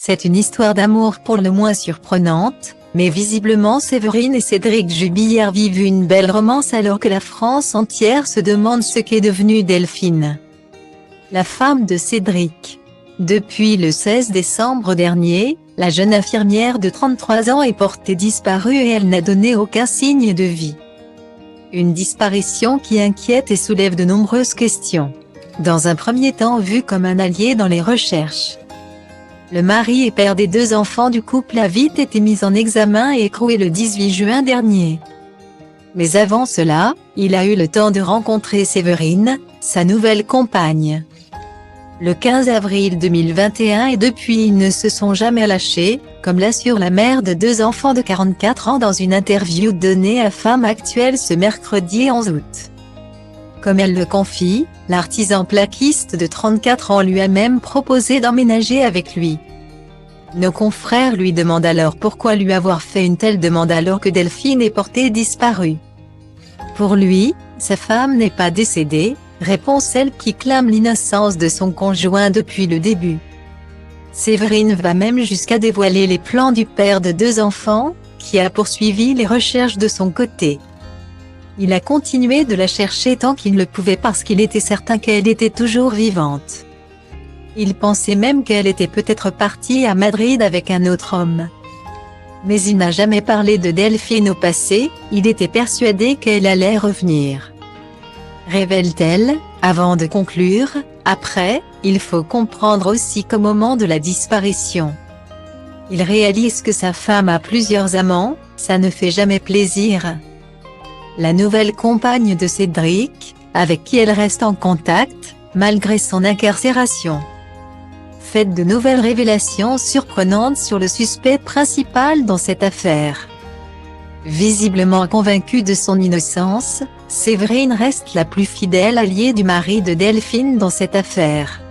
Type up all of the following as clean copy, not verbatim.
C'est une histoire d'amour pour le moins surprenante, mais visiblement Séverine et Cédric Jubillard vivent une belle romance alors que la France entière se demande ce qu'est devenue Delphine, la femme de Cédric. Depuis le 16 décembre dernier, la jeune infirmière de 33 ans est portée disparue et elle n'a donné aucun signe de vie. Une disparition qui inquiète et soulève de nombreuses questions. Dans un premier temps vu comme un allié dans les recherches, le mari et père des 2 enfants du couple a vite été mis en examen et écroué le 18 juin dernier. Mais avant cela, il a eu le temps de rencontrer Séverine, sa nouvelle compagne, le 15 avril 2021 et depuis ils ne se sont jamais lâchés, comme l'assure la mère de 2 enfants de 44 ans dans une interview donnée à Femme Actuelle ce mercredi 11 août. Comme elle le confie, l'artisan plaquiste de 34 ans lui a même proposé d'emménager avec lui. Nos confrères lui demandent alors pourquoi lui avoir fait une telle demande alors que Delphine est portée disparue. Pour lui, sa femme n'est pas décédée, répond celle qui clame l'innocence de son conjoint depuis le début. Séverine va même jusqu'à dévoiler les plans du père de 2 enfants, qui a poursuivi les recherches de son côté. Il a continué de la chercher tant qu'il le pouvait parce qu'il était certain qu'elle était toujours vivante. Il pensait même qu'elle était peut-être partie à Madrid avec un autre homme. Mais il n'a jamais parlé de Delphine au passé, il était persuadé qu'elle allait revenir. Révèle-t-elle, avant de conclure, après, il faut comprendre aussi qu'au moment de la disparition, il réalise que sa femme a plusieurs amants, ça ne fait jamais plaisir. La nouvelle compagne de Cédric, avec qui elle reste en contact, malgré son incarcération, fait de nouvelles révélations surprenantes sur le suspect principal dans cette affaire. Visiblement convaincue de son innocence, Séverine reste la plus fidèle alliée du mari de Delphine dans cette affaire.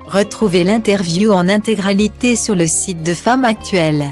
Retrouvez l'interview en intégralité sur le site de Femme Actuelle.